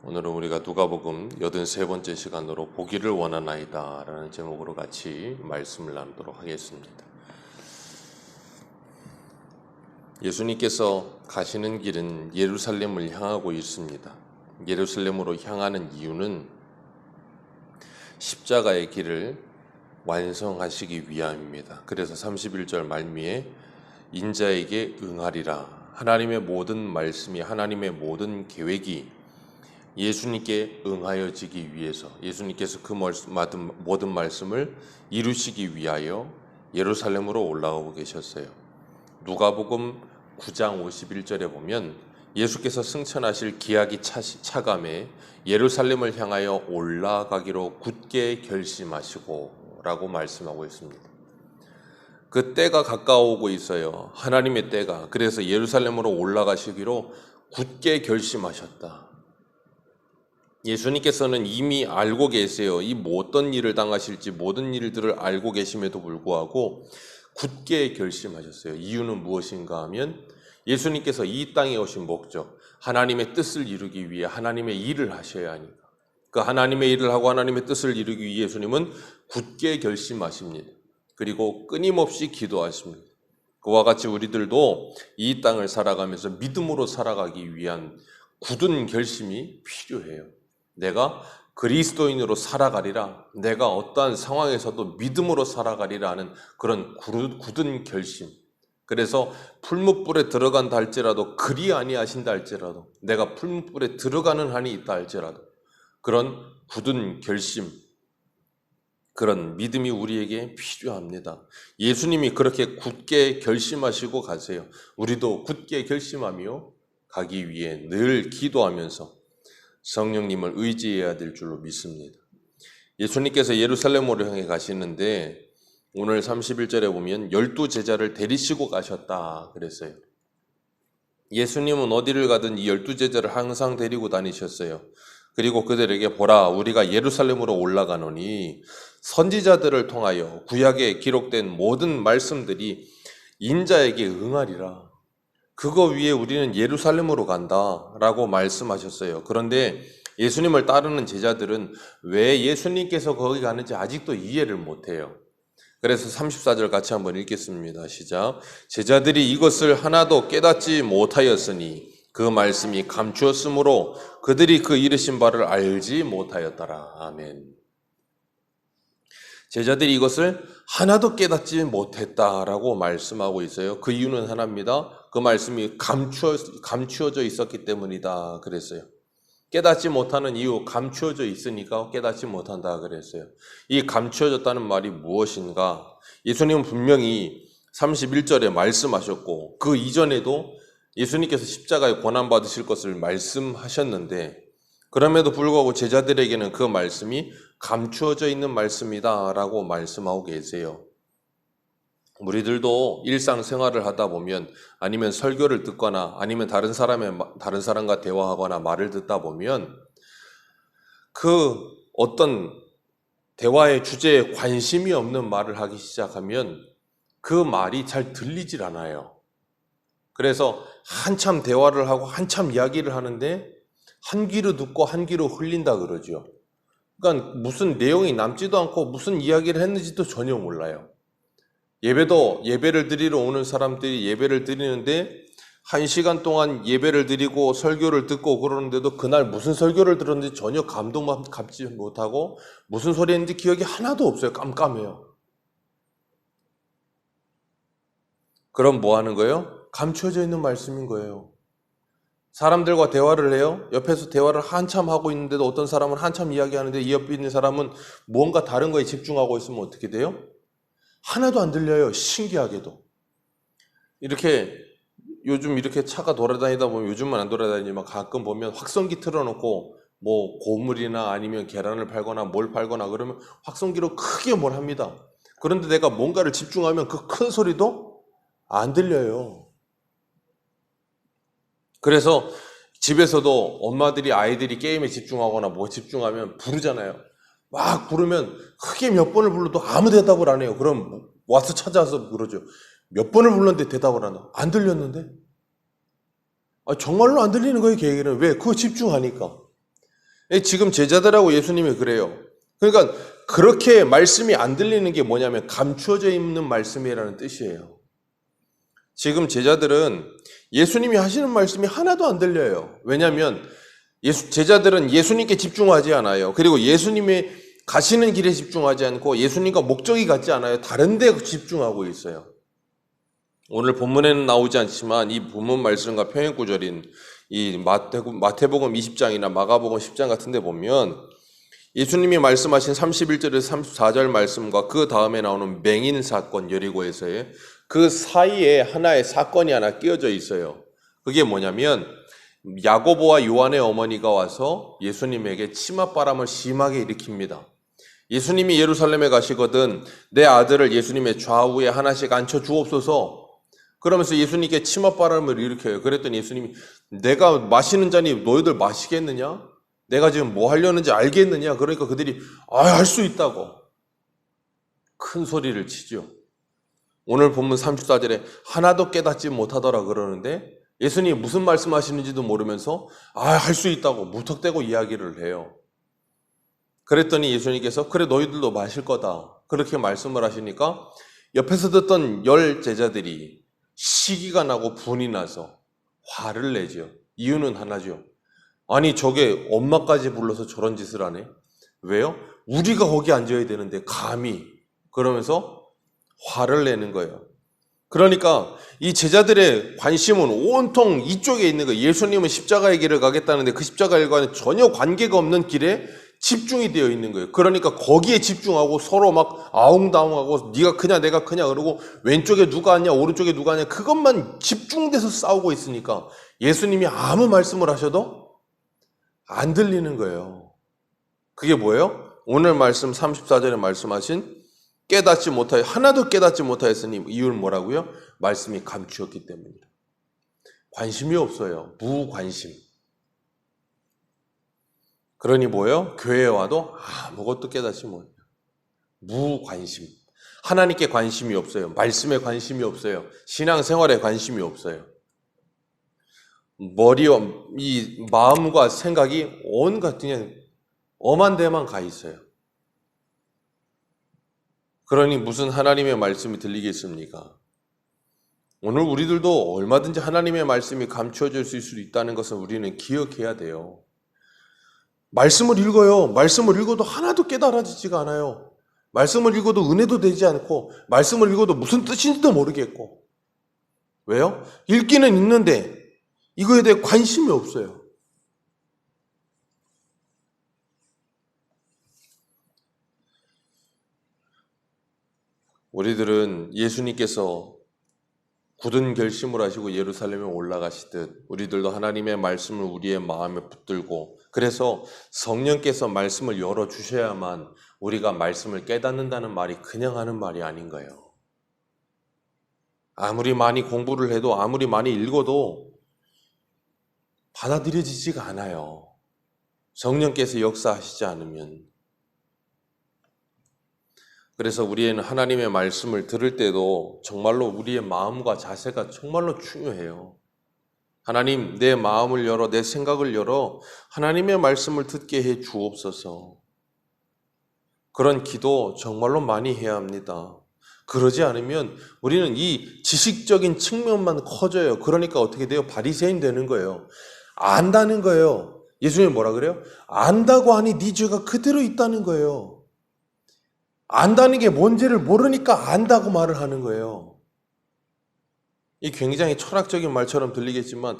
오늘은 우리가 누가복음 83번째 시간으로 보기를 원하나이다 라는 제목으로 같이 말씀을 나누도록 하겠습니다. 예수님께서 가시는 길은 예루살렘을 향하고 있습니다. 예루살렘으로 향하는 이유는 십자가의 길을 완성하시기 위함입니다. 그래서 31절 말미에 인자에게 응하리라. 하나님의 모든 말씀이, 하나님의 모든 계획이 예수님께 응하여지기 위해서, 예수님께서 그 모든 말씀을 이루시기 위하여 예루살렘으로 올라오고 계셨어요. 누가복음 9장 51절에 보면 예수께서 승천하실 기약이 차감해 예루살렘을 향하여 올라가기로 굳게 결심하시고 라고 말씀하고 있습니다. 그 때가 가까워오고 있어요. 하나님의 때가. 그래서 예루살렘으로 올라가시기로 굳게 결심하셨다. 예수님께서는 이미 알고 계세요. 이 어떤 일을 당하실지 모든 일들을 알고 계심에도 불구하고 굳게 결심하셨어요. 이유는 무엇인가 하면 예수님께서 이 땅에 오신 목적, 하나님의 뜻을 이루기 위해 하나님의 일을 하셔야 하니까. 그 하나님의 일을 하고 하나님의 뜻을 이루기 위해 예수님은 굳게 결심하십니다. 그리고 끊임없이 기도하십니다. 그와 같이 우리들도 이 땅을 살아가면서 믿음으로 살아가기 위한 굳은 결심이 필요해요. 내가 그리스도인으로 살아가리라, 내가 어떠한 상황에서도 믿음으로 살아가리라 하는 그런 굳은 결심. 그래서 풀무불에 들어간다 할지라도, 그리 아니하신다 할지라도, 내가 풀무불에 들어가는 한이 있다 할지라도 그런 굳은 결심, 그런 믿음이 우리에게 필요합니다. 예수님이 그렇게 굳게 결심하시고 가세요. 우리도 굳게 결심하며 가기 위해 늘 기도하면서 성령님을 의지해야 될 줄로 믿습니다. 예수님께서 예루살렘으로 향해 가시는데 오늘 31절에 보면 12제자를 데리시고 가셨다 그랬어요. 예수님은 어디를 가든 이 12제자를 항상 데리고 다니셨어요. 그리고 그들에게 보라, 우리가 예루살렘으로 올라가노니 선지자들을 통하여 구약에 기록된 모든 말씀들이 인자에게 응하리라. 그거 위에 우리는 예루살렘으로 간다라고 말씀하셨어요. 그런데 예수님을 따르는 제자들은 왜 예수님께서 거기 가는지 아직도 이해를 못해요. 그래서 34절 같이 한번 읽겠습니다. 시작. 제자들이 이것을 하나도 깨닫지 못하였으니 그 말씀이 감추었으므로 그들이 그 이르신 바를 알지 못하였더라. 아멘. 제자들이 이것을 하나도 깨닫지 못했다라고 말씀하고 있어요. 그 이유는 하나입니다. 그 말씀이 감추어져 있었기 때문이다 그랬어요. 깨닫지 못하는 이유, 감추어져 있으니까 깨닫지 못한다 그랬어요. 이 감추어졌다는 말이 무엇인가? 예수님은 분명히 31절에 말씀하셨고 그 이전에도 예수님께서 십자가에 고난받으실 것을 말씀하셨는데 그럼에도 불구하고 제자들에게는 그 말씀이 감추어져 있는 말씀이다 라고 말씀하고 계세요. 우리들도 일상생활을 하다 보면 아니면 설교를 듣거나 아니면 다른 사람과 대화하거나 말을 듣다 보면 그 어떤 대화의 주제에 관심이 없는 말을 하기 시작하면 그 말이 잘 들리질 않아요. 그래서 한참 대화를 하고 한참 이야기를 하는데 한 귀로 듣고 한 귀로 흘린다 그러죠. 그러니까 무슨 내용이 남지도 않고 무슨 이야기를 했는지도 전혀 몰라요. 예배를 드리러 오는 사람들이 예배를 드리는데 1시간 동안 예배를 드리고 설교를 듣고 그러는데도 그날 무슨 설교를 들었는지 전혀 감동만 갖지 못하고 무슨 소리 했는지 기억이 하나도 없어요. 깜깜해요. 그럼 뭐 하는 거예요? 감춰져 있는 말씀인 거예요. 사람들과 대화를 해요. 옆에서 대화를 한참 하고 있는데도 어떤 사람은 한참 이야기하는데 이 옆에 있는 사람은 뭔가 다른 거에 집중하고 있으면 어떻게 돼요? 하나도 안 들려요. 신기하게도. 이렇게 요즘 이렇게 차가 돌아다니다 보면 요즘은 안 돌아다니지만 가끔 보면 확성기 틀어놓고 뭐 고물이나 아니면 계란을 팔거나 뭘 팔거나 그러면 확성기로 크게 뭘 합니다. 그런데 내가 뭔가를 집중하면 그 큰 소리도 안 들려요. 그래서 집에서도 엄마들이 아이들이 게임에 집중하거나 뭐 집중하면 부르잖아요. 막 부르면 크게 몇 번을 불러도 아무 대답을 안 해요. 그럼 와서 찾아서 그러죠. 몇 번을 불렀는데 대답을 안 해요. 안 들렸는데? 정말로 안 들리는 거예요, 걔에게는. 왜? 그거 집중하니까. 지금 제자들하고 예수님이 그래요. 그러니까 그렇게 말씀이 안 들리는 게 뭐냐면 감추어져 있는 말씀이라는 뜻이에요. 지금 제자들은 예수님이 하시는 말씀이 하나도 안 들려요. 왜냐하면 제자들은 예수님께 집중하지 않아요. 그리고 예수님이 가시는 길에 집중하지 않고 예수님과 목적이 같지 않아요. 다른 데 집중하고 있어요. 오늘 본문에는 나오지 않지만 이 본문 말씀과 평행 구절인 이 마태복음 20장이나 마가복음 10장 같은 데 보면 예수님이 말씀하신 31절에서 34절 말씀과 그 다음에 나오는 맹인 사건 여리고에서의 그 사이에 하나의 사건이 하나 끼어져 있어요. 그게 뭐냐면 야고보와 요한의 어머니가 와서 예수님에게 치맛바람을 심하게 일으킵니다. 예수님이 예루살렘에 가시거든 내 아들을 예수님의 좌우에 하나씩 앉혀 주옵소서. 그러면서 예수님께 치맛바람을 일으켜요. 그랬더니 예수님이 내가 마시는 잔이 너희들 마시겠느냐? 내가 지금 뭐 하려는지 알겠느냐? 그러니까 그들이 할 수 있다고 큰 소리를 치죠. 오늘 본문 34절에 하나도 깨닫지 못하더라 그러는데 예수님이 무슨 말씀하시는지도 모르면서 할 수 있다고 무턱대고 이야기를 해요. 그랬더니 예수님께서 그래 너희들도 마실 거다 그렇게 말씀을 하시니까 옆에서 듣던 10 제자들이 시기가 나고 분이 나서 화를 내죠. 이유는 하나죠. 아니 저게 엄마까지 불러서 저런 짓을 하네. 왜요? 우리가 거기 앉아야 되는데 감히 그러면서 화를 내는 거예요. 그러니까 이 제자들의 관심은 온통 이쪽에 있는 거예요. 예수님은 십자가의 길을 가겠다는데 그 십자가의 길과는 전혀 관계가 없는 길에 집중이 되어 있는 거예요. 그러니까 거기에 집중하고 서로 막 아웅다웅하고 네가 크냐 내가 크냐 그러고 왼쪽에 누가 앉냐 오른쪽에 누가 앉냐 그것만 집중돼서 싸우고 있으니까 예수님이 아무 말씀을 하셔도 안 들리는 거예요. 그게 뭐예요? 오늘 말씀 34절에 말씀하신 깨닫지 못하여 하나도 깨닫지 못하였으니 이유는 뭐라고요? 말씀이 감추었기 때문입니다. 관심이 없어요. 무관심. 그러니 뭐예요? 교회에 와도 아무것도 깨닫지 못해요. 무관심. 하나님께 관심이 없어요. 말씀에 관심이 없어요. 신앙생활에 관심이 없어요. 머리와 이 마음과 생각이 온갖 그냥 엄한 데만 가 있어요. 그러니 무슨 하나님의 말씀이 들리겠습니까? 오늘 우리들도 얼마든지 하나님의 말씀이 감추어질 수 있다는 것을 우리는 기억해야 돼요. 말씀을 읽어요. 말씀을 읽어도 하나도 깨달아지지가 않아요. 말씀을 읽어도 은혜도 되지 않고 말씀을 읽어도 무슨 뜻인지도 모르겠고 왜요? 읽기는 읽는데 이거에 대해 관심이 없어요. 우리들은 예수님께서 굳은 결심을 하시고 예루살렘에 올라가시듯 우리들도 하나님의 말씀을 우리의 마음에 붙들고 그래서 성령께서 말씀을 열어주셔야만 우리가 말씀을 깨닫는다는 말이 그냥 하는 말이 아닌 거예요. 아무리 많이 공부를 해도 아무리 많이 읽어도 받아들여지지가 않아요. 성령께서 역사하시지 않으면. 그래서 우리는 하나님의 말씀을 들을 때도 정말로 우리의 마음과 자세가 정말로 중요해요. 하나님, 내 마음을 열어, 내 생각을 열어 하나님의 말씀을 듣게 해 주옵소서. 그런 기도 정말로 많이 해야 합니다. 그러지 않으면 우리는 이 지식적인 측면만 커져요. 그러니까 어떻게 돼요? 바리새인 되는 거예요. 안다는 거예요. 예수님이 뭐라 그래요? 안다고 하니 네 죄가 그대로 있다는 거예요. 안다는 게 뭔지를 모르니까 안다고 말을 하는 거예요. 이 굉장히 철학적인 말처럼 들리겠지만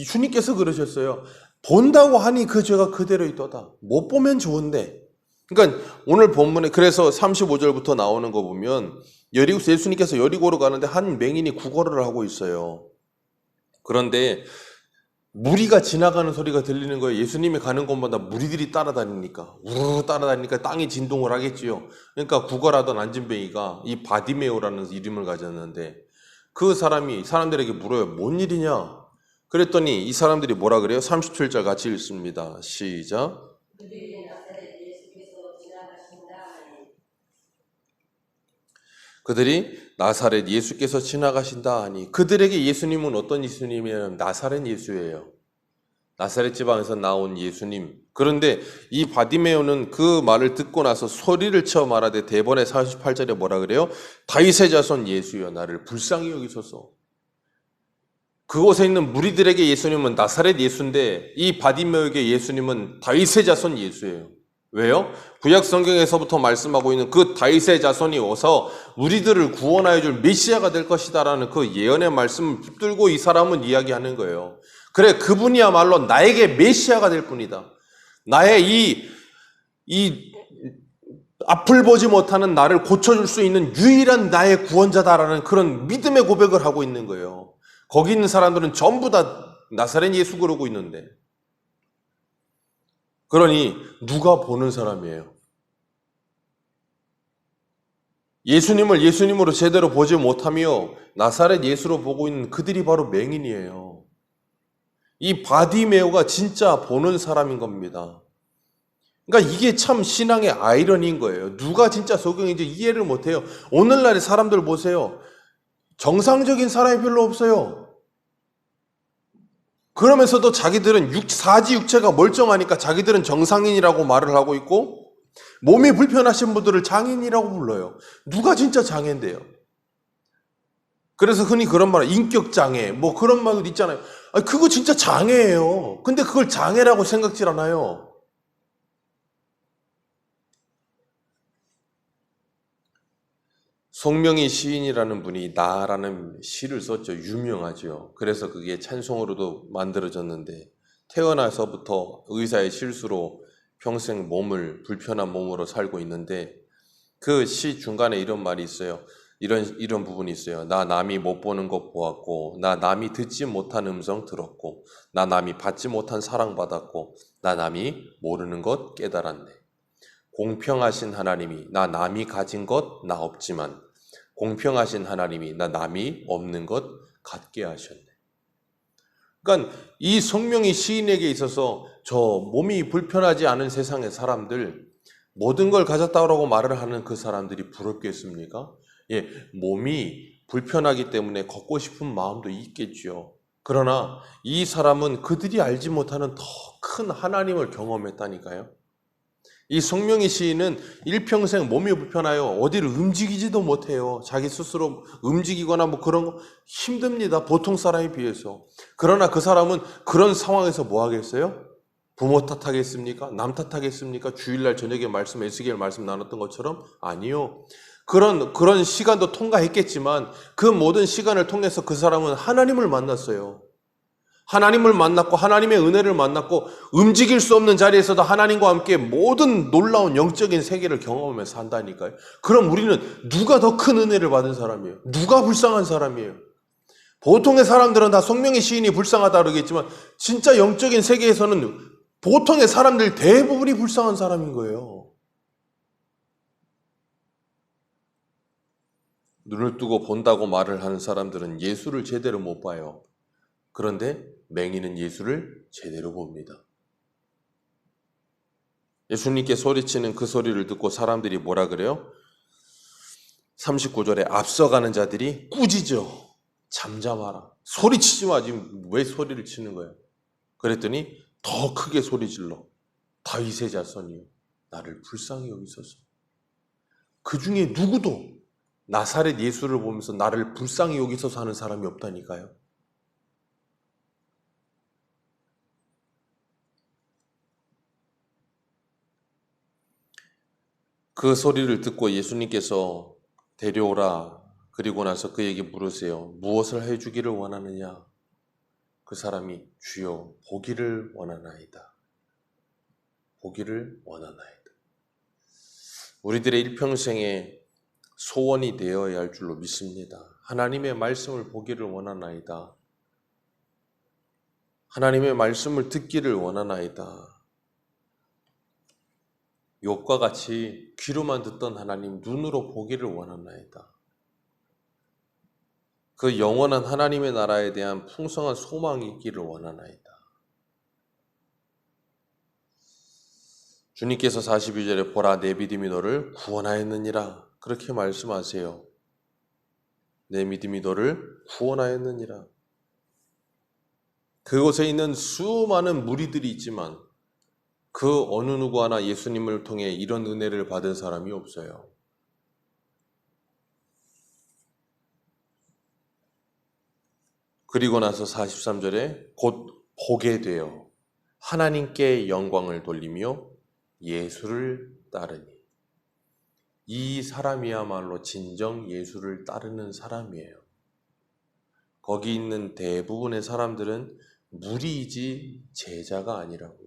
주님께서 그러셨어요. 본다고 하니 그 죄가 그대로 있도다. 못 보면 좋은데. 그러니까 오늘 본문에 그래서 35절부터 나오는 거 보면 예수님께서 여리고로 가는데 한 맹인이 구걸을 하고 있어요. 그런데 무리가 지나가는 소리가 들리는 거예요. 예수님이 가는 곳마다 무리들이 따라다니니까 우르르 따라다니니까 땅이 진동을 하겠지요. 그러니까 구걸하던 안진뱅이가 이 바디메오라는 이름을 가졌는데 그 사람들에게 물어요. 뭔 일이냐? 그랬더니 이 사람들이 뭐라 그래요? 37절 같이 읽습니다. 시작. 그들이 나사렛 예수께서 지나가신다 하니 그들에게 예수님은 어떤 예수님이냐면 나사렛 예수예요. 나사렛 지방에서 나온 예수님. 그런데 이 바디메오는 그 말을 듣고 나서 소리를 쳐 말하되 대본의 48절에 뭐라 그래요? 다윗의 자손 예수여 나를 불쌍히 여기소서. 그곳에 있는 무리들에게 예수님은 나사렛 예수인데 이 바디메오에게 예수님은 다윗의 자손 예수예요. 왜요? 구약 성경에서부터 말씀하고 있는 그 다윗의 자손이 와서 우리들을 구원하여 줄 메시아가 될 것이다라는 그 예언의 말씀을 붙들고 이 사람은 이야기하는 거예요. 그래, 그분이야말로 나에게 메시아가 될 뿐이다. 나의 이 앞을 보지 못하는 나를 고쳐줄 수 있는 유일한 나의 구원자다라는 그런 믿음의 고백을 하고 있는 거예요. 거기 있는 사람들은 전부 다 나사렛 예수 그러고 있는데, 그러니 누가 보는 사람이에요? 예수님을 예수님으로 제대로 보지 못하며 나사렛 예수로 보고 있는 그들이 바로 맹인이에요. 이 바디메오가 진짜 보는 사람인 겁니다. 그러니까 이게 참 신앙의 아이러니인 거예요. 누가 진짜 성경인지 이해를 못해요. 오늘날의 사람들 보세요. 정상적인 사람이 별로 없어요. 그러면서도 자기들은 사지 육체가 멀쩡하니까 자기들은 정상인이라고 말을 하고 있고 몸이 불편하신 분들을 장애인이라고 불러요. 누가 진짜 장애인데요? 그래서 흔히 그런 말, 인격장애, 뭐 그런 말도 있잖아요. 아니, 그거 진짜 장애예요. 근데 그걸 장애라고 생각질 않아요. 송명희 시인이라는 분이 나라는 시를 썼죠. 유명하죠. 그래서 그게 찬송으로도 만들어졌는데 태어나서부터 의사의 실수로 평생 불편한 몸으로 살고 있는데 그 시 중간에 이런 말이 있어요. 이런 부분이 있어요. 나 남이 못 보는 것 보았고, 나 남이 듣지 못한 음성 들었고, 나 남이 받지 못한 사랑 받았고, 나 남이 모르는 것 깨달았네. 공평하신 하나님이 나 남이 가진 것 나 없지만 공평하신 하나님이 나 남이 없는 것 갖게 하셨네. 그러니까 이 성명이 시인에게 있어서 저 몸이 불편하지 않은 세상의 사람들 모든 걸 가졌다고 말을 하는 그 사람들이 부럽겠습니까? 예, 몸이 불편하기 때문에 걷고 싶은 마음도 있겠죠. 그러나 이 사람은 그들이 알지 못하는 더 큰 하나님을 경험했다니까요. 이 송명희 시인은 일평생 몸이 불편하여 어디를 움직이지도 못해요. 자기 스스로 움직이거나 뭐 그런 거 힘듭니다. 보통 사람에 비해서. 그러나 그 사람은 그런 상황에서 뭐 하겠어요? 부모 탓하겠습니까? 남 탓하겠습니까? 주일날 저녁에 에스겔 말씀 나눴던 것처럼? 아니요. 그런 시간도 통과했겠지만 그 모든 시간을 통해서 그 사람은 하나님을 만났어요. 하나님을 만났고 하나님의 은혜를 만났고 움직일 수 없는 자리에서도 하나님과 함께 모든 놀라운 영적인 세계를 경험하면서 산다니까요. 그럼 우리는 누가 더 큰 은혜를 받은 사람이에요? 누가 불쌍한 사람이에요? 보통의 사람들은 다 성명의 시인이 불쌍하다 그러겠지만 진짜 영적인 세계에서는 보통의 사람들 대부분이 불쌍한 사람인 거예요. 눈을 뜨고 본다고 말을 하는 사람들은 예수를 제대로 못 봐요. 그런데 맹인은 예수를 제대로 봅니다. 예수님께 소리치는 그 소리를 듣고 사람들이 뭐라 그래요? 39절에 앞서가는 자들이 꾸짖어. 잠잠하라. 소리치지 마. 지금 왜 소리를 치는 거예요? 그랬더니 더 크게 소리 질러. 다윗의 자손이요. 나를 불쌍히 여기소서. 그 중에 누구도 나사렛 예수를 보면서 나를 불쌍히 여기소서 하는 사람이 없다니까요. 그 소리를 듣고 예수님께서 데려오라. 그리고 나서 그에게 물으세요. 무엇을 해주기를 원하느냐? 그 사람이 주여 보기를 원하나이다. 보기를 원하나이다. 우리들의 일평생에 소원이 되어야 할 줄로 믿습니다. 하나님의 말씀을 보기를 원하나이다. 하나님의 말씀을 듣기를 원하나이다. 욥과 같이 귀로만 듣던 하나님 눈으로 보기를 원하나이다. 그 영원한 하나님의 나라에 대한 풍성한 소망이 있기를 원하나이다. 주님께서 42절에 보라 내 믿음이 너를 구원하였느니라 그렇게 말씀하세요. 내 믿음이 너를 구원하였느니라. 그곳에 있는 수많은 무리들이 있지만 그 어느 누구 하나 예수님을 통해 이런 은혜를 받은 사람이 없어요. 그리고 나서 43절에 곧 보게 되어 하나님께 영광을 돌리며 예수를 따르니. 이 사람이야말로 진정 예수를 따르는 사람이에요. 거기 있는 대부분의 사람들은 무리이지 제자가 아니라고.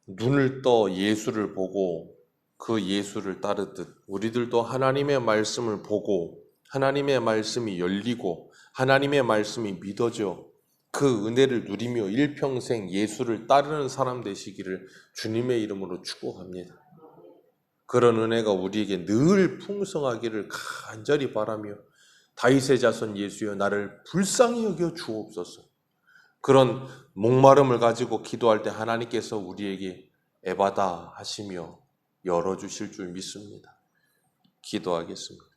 눈을 떠 예수를 보고 그 예수를 따르듯 우리들도 하나님의 말씀을 보고 하나님의 말씀이 열리고 하나님의 말씀이 믿어져 그 은혜를 누리며 일평생 예수를 따르는 사람 되시기를 주님의 이름으로 축복합니다. 그런 은혜가 우리에게 늘 풍성하기를 간절히 바라며 다윗의 자손 예수여 나를 불쌍히 여겨 주옵소서. 그런 목마름을 가지고 기도할 때 하나님께서 우리에게 에바다 하시며 열어주실 줄 믿습니다. 기도하겠습니다.